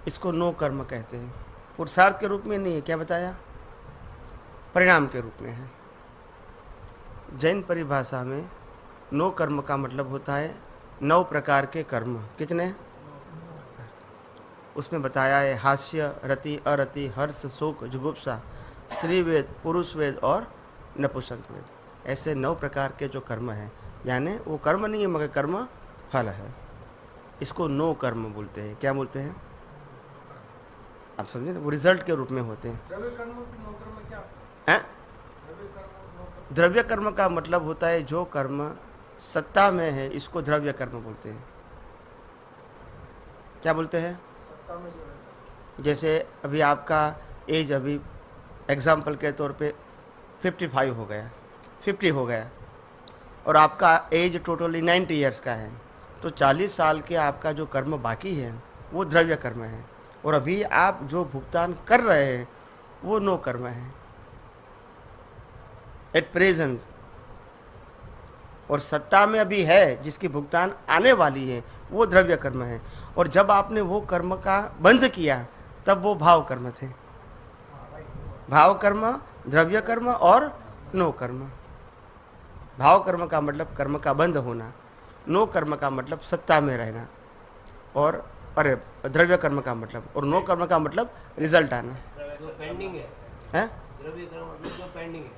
इसको नो कर्म कहते हैं। पुरुषार्थ के रूप में नहीं है, क्या बताया, परिणाम के रूप में है। जैन परिभाषा में नो कर्म का मतलब होता है 9 प्रकार के कर्म। कितने? उसमें बताया है हास्य, रति, अरति, हर्ष, शोक, जुगुप्सा, स्त्री वेद, पुरुष वेद और नपुंसक वेद। ऐसे 9 प्रकार के जो कर्म हैं, यानी वो कर्म नहीं है मगर कर्म फल है, इसको नो कर्म बोलते हैं। क्या बोलते हैं आप समझे ना, वो रिजल्ट के रूप में होते हैं। हैं? द्रव्य कर्म का मतलब होता है जो कर्म सत्ता में है, इसको द्रव्य कर्म बोलते हैं। क्या बोलते हैं? जैसे अभी आपका एज अभी एग्जाम्पल के तौर पे 55 हो गया, 50 हो गया, और आपका एज टोटली 90 ईयर्स का है, तो 40 साल के आपका जो कर्म बाकी है वो द्रव्य कर्म है, और अभी आप जो भुगतान कर रहे हैं वो नो कर्म है एट प्रेजेंट। और सत्ता में अभी है जिसकी भुगतान आने वाली है वो द्रव्य कर्म है। और जब आपने वो कर्म का बंध किया तब वो भाव कर्म थे। भाव कर्म, द्रव्य कर्म और नो कर्म। भाव कर्म का मतलब कर्म का बंध होना, नो कर्म का मतलब सत्ता में रहना, और अरे द्रव्य कर्म का मतलब, और नो कर्म का मतलब रिजल्ट आना। पेंडिंग है द्रव्य कर्म मतलब पेंडिंग है।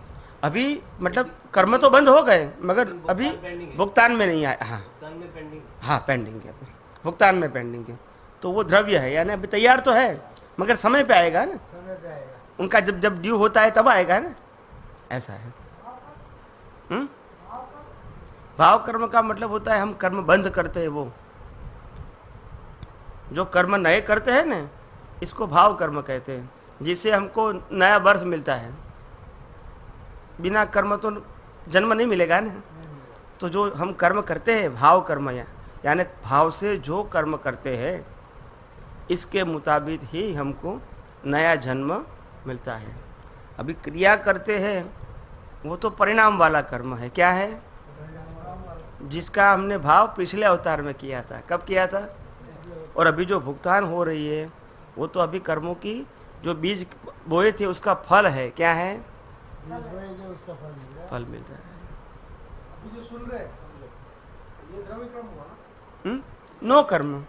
अभी मतलब कर्म तो बंद हो गए मगर अभी भुगतान में नहीं आए। हाँ, भुगतान में पेंडिंग। हाँ पेंडिंग है, अभी भुगतान में पेंडिंग है, तो वो द्रव्य है, यानी अभी तैयार तो है मगर समय पे आएगा ना, उनका जब जब ड्यू होता है तब आएगा ना, ऐसा है। भाव कर्म का मतलब होता है हम कर्म बंद करते हैं, वो जो कर्म नए करते हैं ना, इसको भाव कर्म कहते हैं, जिससे हमको नया बर्थ मिलता है। बिना कर्म तो जन्म नहीं मिलेगा ना। तो जो हम कर्म करते हैं भाव कर्म, यानी भाव से जो कर्म करते हैं इसके मुताबिक ही हमको नया जन्म मिलता है। अभी क्रिया करते हैं वो तो परिणाम वाला कर्म है। क्या है? जिसका हमने भाव पिछले अवतार में किया था। कब किया था? और अभी जो भुगतान हो रही है वो तो अभी कर्मों की जो बीज बोए थे उसका फल है। क्या है? उसका फल मिल रहा है। अभी जो सुन रहे हैं समझो, ये द्रव्य कर्म हुआ ना। नो कर्म।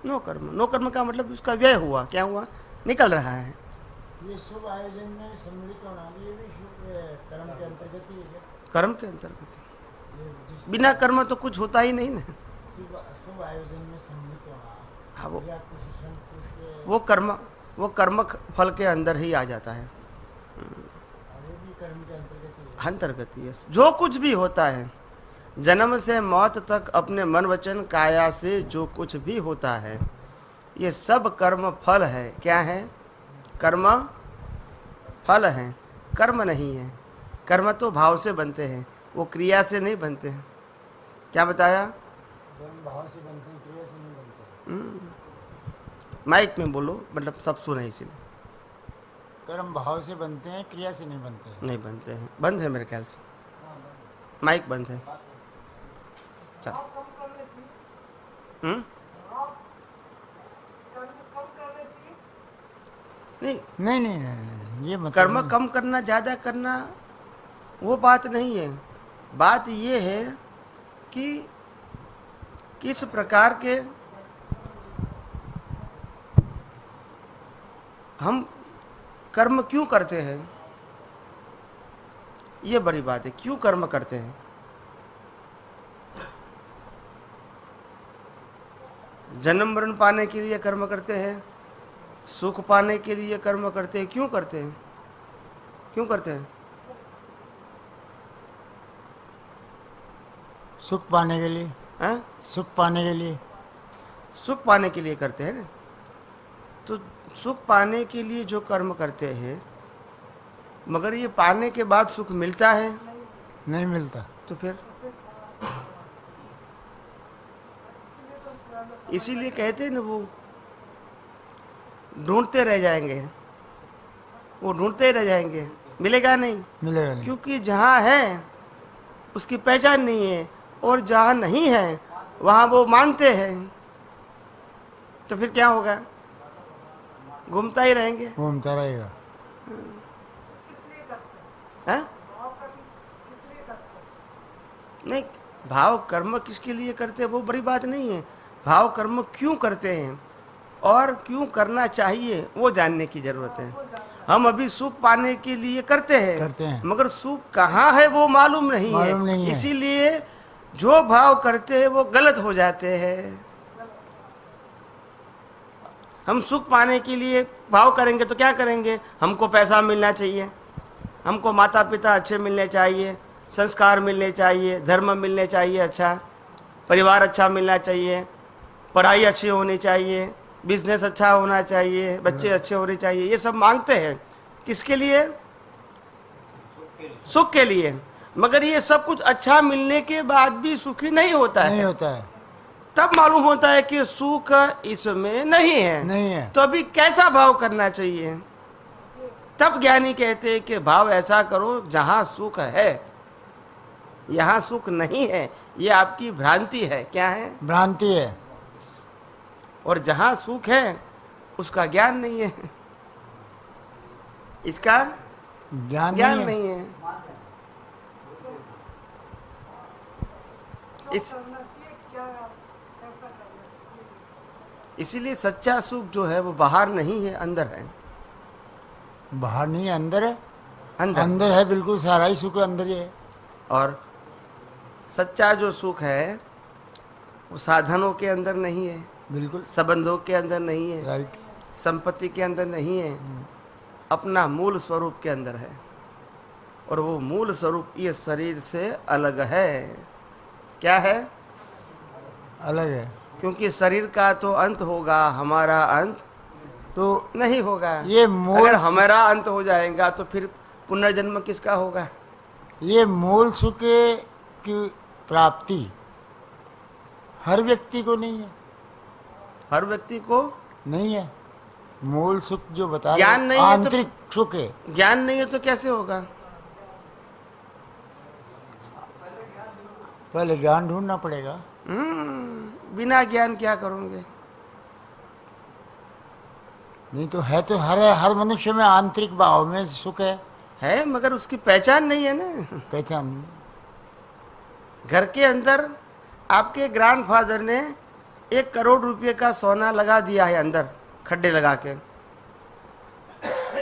नो कर्म, नो कर्म का मतलब उसका व्यय हुआ। क्या हुआ? निकल रहा है। ये शुभ आयोजन में सम्मिलित होना, ये भी शुभ कर्म के अंतर्गत ही है। कर्म के अंतर्गत है। बिना कर्म तो कुछ होता ही नहीं ना। शुभ आयोजन में सम्मिलित होना, हाँ, वो वो कर्म फल के अंदर ही आ जाता है। भी कर्म के अंतर्गत ही है। जो कुछ भी होता है जन्म से मौत तक, अपने मन वचन काया से जो कुछ भी होता है ये सब कर्म फल है। क्या है? कर्म फल है, कर्म नहीं है। कर्म तो भाव से बनते हैं, वो क्रिया से नहीं बनते हैं। क्या बताया? भाव से बनते हैं, क्रिया से नहीं बनते। माइक में बोलो, मतलब सब सुने इसलिए। कर्म भाव से बनते हैं, क्रिया से नहीं बनते हैं। नहीं बनते हैं। बंद है मेरे ख्याल से, माइक बंद है। चल नहीं, नहीं नहीं नहीं, नहीं, ये मतलब कर्म कम करना ज़्यादा करना वो बात नहीं है। बात ये है कि किस प्रकार के हम कर्म क्यों करते हैं, ये बड़ी बात है। क्यों कर्म करते हैं? जन्म मरण पाने के लिए कर्म करते हैं, सुख पाने के लिए कर्म करते हैं। क्यों करते हैं? क्यों करते हैं? सुख पाने के लिए। हैं? सुख पाने के लिए। सुख पाने के लिए करते हैं ना। तो सुख पाने के लिए जो कर्म करते हैं, मगर ये पाने के बाद सुख मिलता है? नहीं मिलता। तो फिर इसीलिए कहते हैं ना, वो ढूंढते रह जाएंगे, वो ढूंढते रह जाएंगे, मिलेगा नहीं। मिलेगा नहीं। क्योंकि जहाँ है उसकी पहचान नहीं है, और जहाँ नहीं है वहाँ वो मानते हैं। तो फिर क्या होगा? घूमता ही रहेंगे। घूमता रहेगा। हैं? नहीं, भाव कर्म किसके लिए करते हैं वो बड़ी बात नहीं है। भाव कर्म क्यों करते हैं और क्यों करना चाहिए वो जानने की जरूरत है। हम अभी सुख पाने के लिए करते हैं मगर सुख कहाँ है वो मालूम नहीं है। इसीलिए जो भाव करते हैं वो गलत हो जाते हैं। हम सुख पाने के लिए भाव करेंगे तो क्या करेंगे? हमको पैसा मिलना चाहिए, हमको माता पिता अच्छे मिलने चाहिए, संस्कार मिलने चाहिए, धर्म मिलने चाहिए, अच्छा परिवार अच्छा मिलना चाहिए, पढ़ाई अच्छी होनी चाहिए, बिजनेस अच्छा होना चाहिए, बच्चे अच्छे होने चाहिए। ये सब मांगते हैं किसके लिए? सुख के लिए। मगर ये सब कुछ अच्छा मिलने के बाद भी सुखी नहीं होता है। तब मालूम होता है कि सुख इसमें नहीं है। तो अभी कैसा भाव करना चाहिए? तब ज्ञानी कहते हैं कि भाव ऐसा करो जहां सुख है, यहाँ सुख नहीं है। ये आपकी भ्रांति है। क्या है? भ्रांति है। और जहां सुख है उसका ज्ञान नहीं है, इसका ज्ञान नहीं है। इसीलिए सच्चा सुख जो है वो बाहर नहीं है, अंदर है। बाहर नहीं है, अंदर है। अंदर है, बिल्कुल सारा ही सुख अंदर ही है। और सच्चा जो सुख है वो साधनों के अंदर नहीं है, बिल्कुल संबंधों के अंदर नहीं है, राइट, संपत्ति के अंदर नहीं है, अपना मूल स्वरूप के अंदर है। और वो मूल स्वरूप ये शरीर से अलग है। क्या है? अलग है। क्योंकि शरीर का तो अंत होगा, हमारा अंत तो नहीं होगा। ये अगर हमारा अंत हो जाएगा तो फिर पुनर्जन्म किसका होगा? ये मूल सुख की प्राप्ति हर व्यक्ति को नहीं है। हर व्यक्ति को नहीं है। मूल सुख जो बता रहे ज्ञान नहीं है, आंतरिक सुख है। ज्ञान नहीं है तो कैसे होगा? पहले ज्ञान ढूंढना पड़ेगा। बिना ज्ञान क्या करोगे? नहीं तो है, तो हर मनुष्य में आंतरिक भाव में सुख है मगर उसकी पहचान नहीं है ना। पहचान नहीं। घर के अंदर आपके ग्रैंडफादर ने 1 करोड़ रुपए का सोना लगा दिया है अंदर, खड्डे लगा के,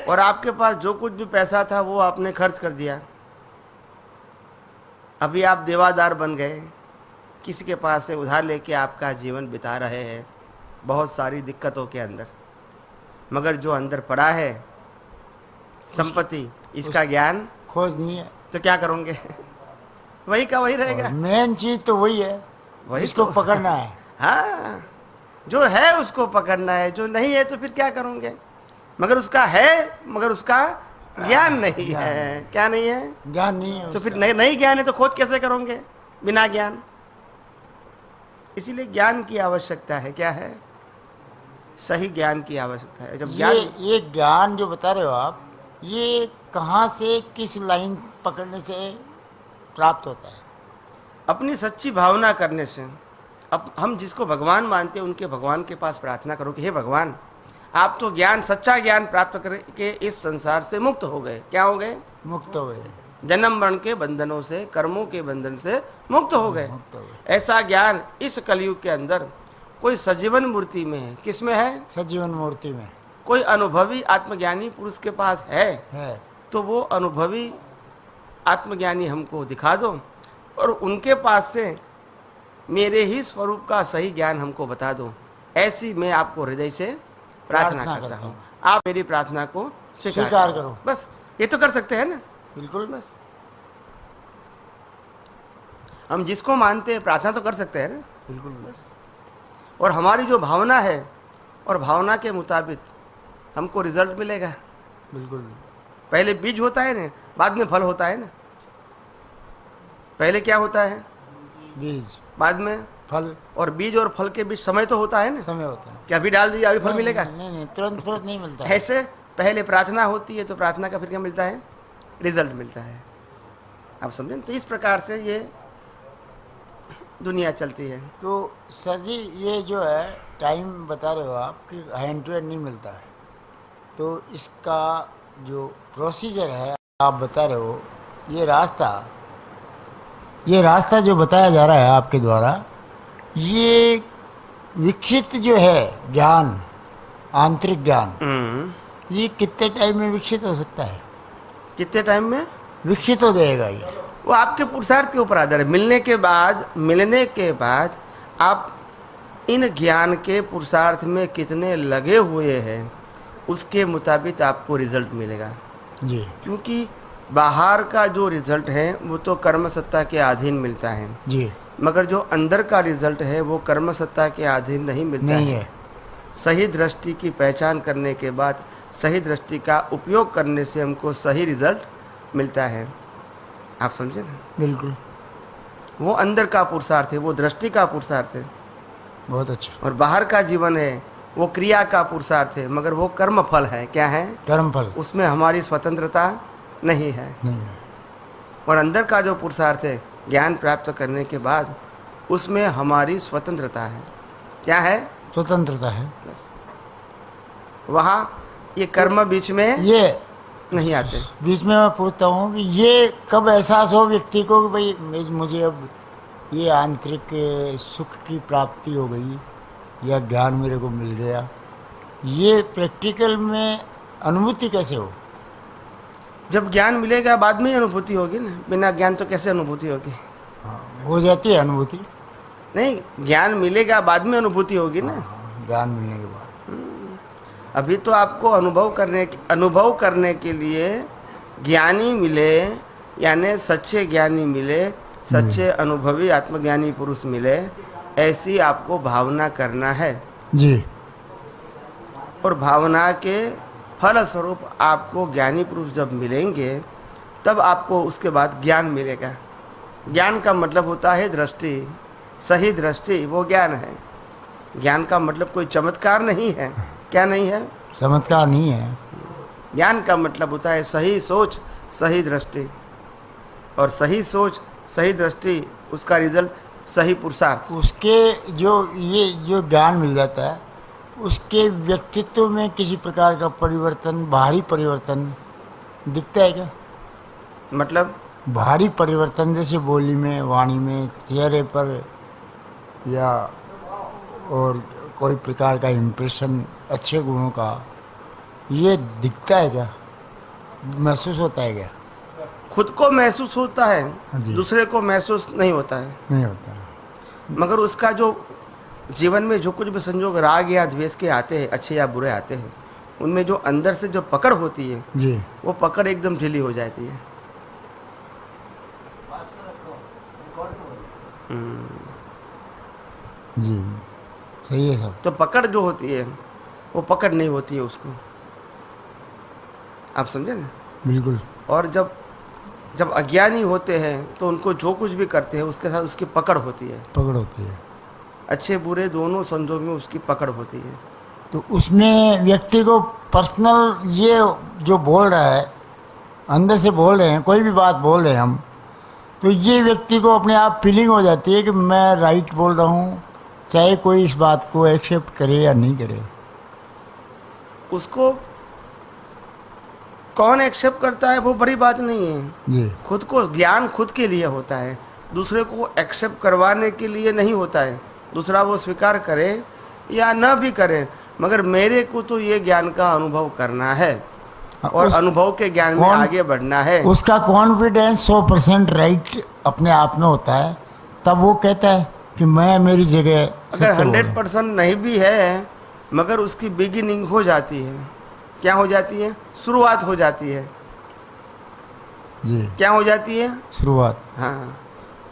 और आपके पास जो कुछ भी पैसा था वो आपने खर्च कर दिया। अभी आप देवादार बन गए, किसी के पास से उधार लेके आपका जीवन बिता रहे हैं बहुत सारी दिक्कतों के अंदर। मगर जो अंदर पड़ा है संपत्ति, इसका ज्ञान खोज नहीं है तो क्या करोगे? वही का वही रहेगा। मेन चीज तो वही है, वही इसको तो पकड़ना है। हाँ, जो है उसको पकड़ना है, जो नहीं है तो फिर क्या करोगे? मगर उसका है, मगर उसका ज्ञान नहीं है। क्या नहीं है? ज्ञान नहीं है। तो फिर नहीं ज्ञान है तो खोज कैसे करोगे बिना ज्ञान? इसीलिए ज्ञान की आवश्यकता है। क्या है? सही ज्ञान की आवश्यकता है। जब ज्ञान, ये ज्ञान जो बता रहे हो आप, ये कहाँ से, किस लाइन पकड़ने से प्राप्त होता है? अपनी सच्ची भावना करने से। अब हम जिसको भगवान मानते हैं उनके भगवान के पास प्रार्थना करो कि हे भगवान, आप तो ज्ञान, सच्चा ज्ञान प्राप्त करके इस संसार से मुक्त हो गए। क्या हो गए? मुक्त हो गए। जन्म मरण के बंधनों से, कर्मों के बंधन से मुक्त हो गए। ऐसा ज्ञान इस कलयुग के अंदर कोई सजीवन मूर्ति में है। किस में है? सजीवन मूर्ति में। कोई अनुभवी आत्मज्ञानी पुरुष के पास है तो वो अनुभवी आत्मज्ञानी हमको दिखा दो, और उनके पास से मेरे ही स्वरूप का सही ज्ञान हमको बता दो। ऐसी मैं आपको हृदय से प्रार्थना करता हूँ। आप मेरी प्रार्थना को स्वीकार करो। बस ये तो कर सकते हैं ना? बिल्कुल। बस हम जिसको मानते हैं प्रार्थना तो कर सकते हैं ना? बिल्कुल। बस। और हमारी जो भावना है, और भावना के मुताबिक हमको रिजल्ट मिलेगा। बिल्कुल। पहले बीज होता है ना, बाद में फल होता है ना। पहले क्या होता है? बीज, बाद में फल। और बीज और फल के बीच समय तो होता है ना? समय होता है। क्या अभी डाल दिया अभी फल मिलेगा? नहीं, तुरंत नहीं मिलता। ऐसे पहले प्रार्थना होती है तो प्रार्थना का फिर क्या मिलता है? रिजल्ट मिलता है। आप समझें? तो इस प्रकार से ये दुनिया चलती है। तो सर जी ये जो है टाइम बता रहे हो आप कि हैंड टू हैंड नहीं मिलता है, तो इसका जो प्रोसीजर है आप बता रहे हो, ये रास्ता जो बताया जा रहा है आपके द्वारा, ये विकसित जो है ज्ञान, आंतरिक ज्ञान, ये कितने टाइम में विकसित हो सकता है? कितने टाइम में विकसित हो जाएगा ये? वो आपके पुरुषार्थ के ऊपर आधार है। मिलने के बाद आप इन ज्ञान के पुरुषार्थ में कितने लगे हुए हैं, उसके मुताबिक आपको रिजल्ट मिलेगा। जी। क्योंकि बाहर का जो रिजल्ट है वो तो कर्म सत्ता के अधीन मिलता है, जी। मगर जो अंदर का रिजल्ट है वो कर्म सत्ता के अधीन नहीं मिलता नहीं है। है। सही दृष्टि की पहचान करने के बाद सही दृष्टि का उपयोग करने से हमको सही रिजल्ट मिलता है। आप समझे ना? बिल्कुल। वो अंदर का पुरुषार्थ है, वो दृष्टि का पुरुषार्थ है। बहुत अच्छा। और बाहर का जीवन है वो क्रिया का पुरुषार्थ है, मगर वो कर्म फल है। क्या है? कर्म फल। उसमें हमारी स्वतंत्रता नहीं है। नहीं है। और अंदर का जो पुरुषार्थ है ज्ञान प्राप्त करने के बाद, उसमें हमारी स्वतंत्रता है। क्या है? स्वतंत्रता है। बस वहाँ ये कर्म बीच में ये नहीं आते। बीच में मैं पूछता हूँ कि ये कब एहसास हो व्यक्ति को कि भाई मुझे अब ये आंतरिक सुख की प्राप्ति हो गई या ज्ञान मेरे को मिल गया, ये प्रैक्टिकल में अनुभूति कैसे हो? जब ज्ञान मिलेगा बाद में ही अनुभूति होगी ना। बिना ज्ञान तो कैसे अनुभूति होगी? हाँ, हो जाती है अनुभूति। नहीं, ज्ञान मिलेगा बाद में अनुभूति होगी ना। ज्ञान मिलने के बाद अभी तो आपको अनुभव करने के लिए ज्ञानी मिले, यानी सच्चे ज्ञानी मिले, सच्चे अनुभवी आत्मज्ञानी पुरुष मिले, ऐसी आपको भावना करना है। जी। और भावना के फल स्वरूप आपको ज्ञानी पुरुष जब मिलेंगे तब आपको उसके बाद ज्ञान मिलेगा। ज्ञान का मतलब होता है दृष्टि, सही दृष्टि, वो ज्ञान है। ज्ञान का मतलब कोई चमत्कार नहीं है। क्या नहीं है? चमत्कार नहीं है। ज्ञान का मतलब होता है सही सोच, सही दृष्टि, और सही सोच, सही दृष्टि, उसका रिजल्ट सही पुरुषार्थ। उसके ये जो ज्ञान मिल जाता है, उसके व्यक्तित्व में किसी प्रकार का परिवर्तन, बाहरी परिवर्तन दिखता है क्या? मतलब भारी परिवर्तन जैसे बोली में, वाणी में, चेहरे पर, या और कोई प्रकार का इम्प्रेशन अच्छे गुणों का, ये दिखता है क्या? महसूस होता है क्या? खुद को महसूस होता है, जी। दूसरे को महसूस नहीं होता है। नहीं होता है। मगर उसका जो जीवन में जो कुछ भी संजोग राग या द्वेष के आते हैं, अच्छे या बुरे आते हैं, उनमें जो अंदर से जो पकड़ होती है, जी। वो पकड़ एकदम ढीली हो जाती है। जी, सही है सब। तो पकड़ जो होती है वो पकड़ नहीं होती है उसको। आप समझे ना? बिल्कुल। और जब अज्ञानी होते हैं तो उनको जो कुछ भी करते हैं उसके साथ उसकी पकड़ होती है। पकड़ होती है। अच्छे बुरे दोनों संजोग में उसकी पकड़ होती है। तो उसमें व्यक्ति को पर्सनल ये जो बोल रहा है, अंदर से बोल रहे हैं, कोई भी बात बोल रहे हैं हम, तो ये व्यक्ति को अपने आप फीलिंग हो जाती है कि मैं राइट बोल रहा हूँ, चाहे कोई इस बात को एक्सेप्ट करे या नहीं करे। उसको कौन एक्सेप्ट करता है वो बड़ी बात नहीं है। जी। खुद को ज्ञान खुद के लिए होता है, दूसरे को एक्सेप्ट करवाने के लिए नहीं होता है। दूसरा वो स्वीकार करे या न भी करे, मगर मेरे को तो ये ज्ञान का अनुभव करना है और अनुभव के ज्ञान में आगे बढ़ना है। उसका कॉन्फिडेंस 100% राइट अपने आप में होता है, तब वो कहता है कि मैं मेरी जगह। अगर 100% नहीं भी है, मगर उसकी बिगिनिंग हो जाती है। क्या हो जाती है? शुरुआत हो जाती है। जी। क्या हो जाती है? शुरुआत। हाँ।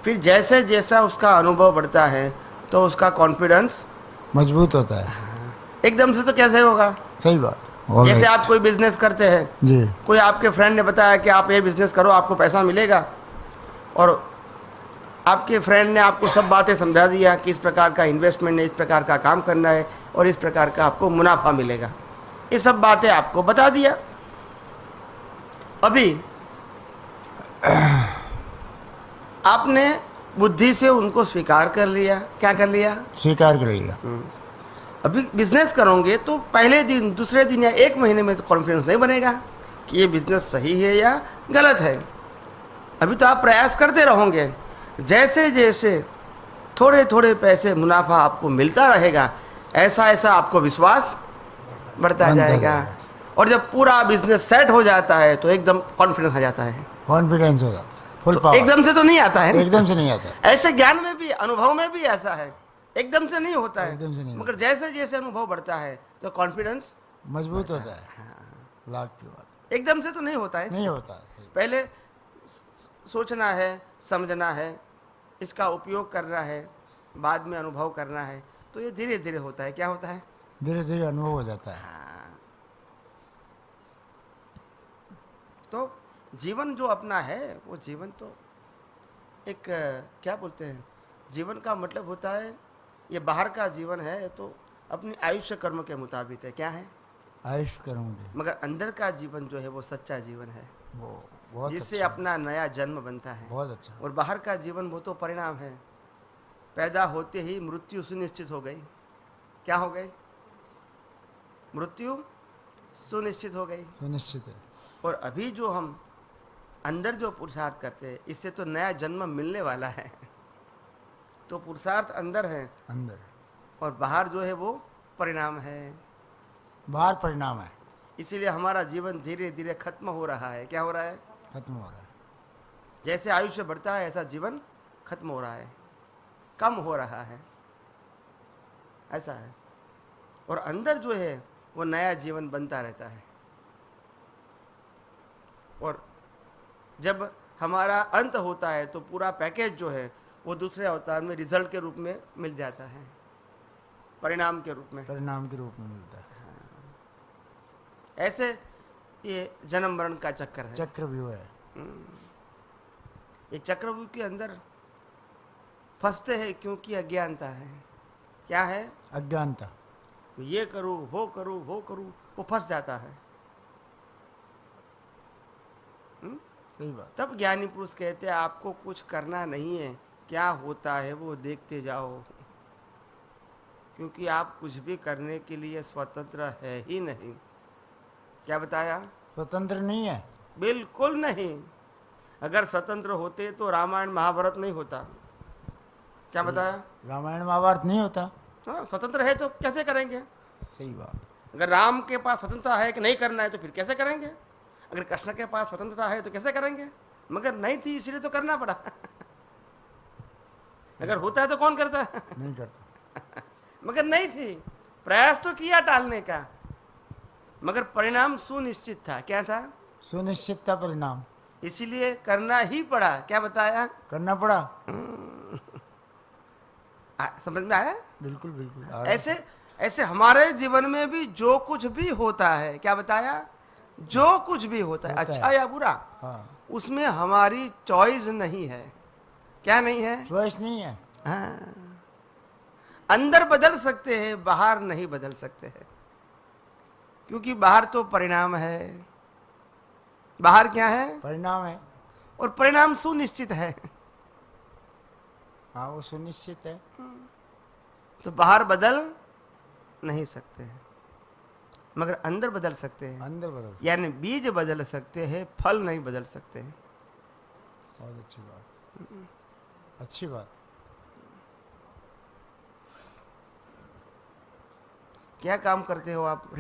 फिर जैसे जैसा उसका अनुभव बढ़ता है तो उसका कॉन्फिडेंस मजबूत होता है। एकदम से तो कैसे होगा? सही बात। जैसे आप कोई बिजनेस करते हैं, जी। कोई आपके फ्रेंड ने बताया कि आप ये बिजनेस करो, आपको पैसा मिलेगा, और आपके फ्रेंड ने आपको सब बातें समझा दिया कि इस प्रकार का इन्वेस्टमेंट है, इस प्रकार का काम करना है और इस प्रकार का आपको मुनाफा मिलेगा। ये सब बातें आपको बता दिया। अभी आपने बुद्धि से उनको स्वीकार कर लिया। क्या कर लिया? स्वीकार कर लिया। अभी बिजनेस करोगे तो पहले दिन, दूसरे दिन या एक महीने में तो कॉन्फिडेंस नहीं बनेगा कि ये बिजनेस सही है या गलत है। अभी तो आप प्रयास करते रहोगे, जैसे जैसे थोड़े थोड़े पैसे मुनाफा आपको मिलता रहेगा, ऐसा ऐसा आपको विश्वास बढ़ता बनता जाएगा। जाएगा। और जब पूरा बिजनेस सेट हो जाता है तो एकदम कॉन्फिडेंस आ जाता है। कॉन्फिडेंस हो जाता, फुल तो पावर। एकदम से तो नहीं आता है ना? एकदम से नहीं आता। ऐसे ज्ञान में भी, अनुभव में भी ऐसा है, एकदम से नहीं होता है। एकदम से नहीं मगर जैसे जैसे अनुभव बढ़ता है तो कॉन्फिडेंस मजबूत होता है। लाख की बात। एकदम से तो नहीं होता है। नहीं होता सही। पहले सोचना है, समझना है, इसका उपयोग करना है, बाद में अनुभव करना है, तो ये धीरे धीरे होता है। क्या होता है? धीरे धीरे अनुभव हो जाता है। तो जीवन जो अपना है वो जीवन तो एक क्या बोलते हैं, जीवन का मतलब होता है, ये बाहर का जीवन है तो अपनी आयुष्य कर्म के मुताबिक है। क्या है? आयुष करूँगी। मगर अंदर का जीवन जो है वो सच्चा जीवन है, वो बहुत जिससे अच्छा, अपना नया जन्म बनता है। बहुत अच्छा। और बाहर का जीवन वो तो परिणाम है। पैदा होते ही मृत्यु सुनिश्चित हो गई। क्या हो गई? मृत्यु सुनिश्चित हो गई। सुनिश्चित है। और अभी जो हम अंदर जो पुरुषार्थ करते हैं, इससे तो नया जन्म मिलने वाला है। तो पुरुषार्थ अंदर है अंदर, और बाहर जो है वो परिणाम है। बाहर परिणाम है। इसीलिए हमारा जीवन धीरे धीरे खत्म हो रहा है। क्या हो रहा है? खत्म हो रहा है। जैसे आयुष्य बढ़ता है ऐसा जीवन खत्म हो रहा है, कम हो रहा है, ऐसा है। और अंदर जो है वो नया जीवन बनता रहता है। और जब हमारा अंत होता है तो पूरा पैकेज जो है वो दूसरे अवतार में रिजल्ट के रूप में मिल जाता है, परिणाम के रूप में। परिणाम के रूप में मिलता है। ऐसे ये जन्म मरण का चक्कर है। चक्रव्यूह है। ये चक्रव्यूह के अंदर फंसते हैं क्योंकि अज्ञानता है। क्या है? अज्ञानता। ये करूँ, वो करूँ, वो करूँ, वो फंस जाता है। सही बात। तब ज्ञानी पुरुष कहते हैं आपको कुछ करना नहीं है, क्या होता है वो देखते जाओ, क्योंकि आप कुछ भी करने के लिए स्वतंत्र है ही नहीं। क्या बताया? स्वतंत्र नहीं है। बिल्कुल नहीं। अगर स्वतंत्र होते तो रामायण महाभारत नहीं होता। क्या बताया? रामायण महाभारत नहीं होता। हाँ, स्वतंत्र है तो कैसे करेंगे? सही बात। अगर राम के पास स्वतंत्रता है कि नहीं करना है तो फिर कैसे करेंगे? अगर कृष्ण के पास स्वतंत्रता है तो कैसे करेंगे? मगर नहीं थी इसलिए तो करना पड़ा। अगर होता है तो कौन करता है? नहीं करता। मगर नहीं थी, प्रयास तो किया टालने का, मगर परिणाम सुनिश्चित था। क्या था? सुनिश्चित था परिणाम, इसीलिए करना ही पड़ा। क्या बताया? करना पड़ा। समझ में आया? बिल्कुल बिल्कुल आ रहा है। ऐसे ऐसे हमारे जीवन में भी जो कुछ भी होता है, क्या बताया? जो कुछ भी होता है, अच्छा या बुरा, हाँ, उसमें हमारी चॉइस नहीं है। क्या नहीं है? चॉइस नहीं है। हाँ। अंदर बदल सकते हैं, बाहर नहीं बदल सकते हैं, क्योंकि बाहर तो परिणाम है। बाहर क्या है? परिणाम है। और परिणाम सुनिश्चित है। हाँ, वो सुनिश्चित है। तो बाहर बदल नहीं सकते हैं, मगर अंदर बदल सकते हैं। अंदर बदल। यानी बीज बदल सकते हैं, फल नहीं बदल सकते हैं। बहुत अच्छी बात। अच्छी बात। क्या काम करते हो आप?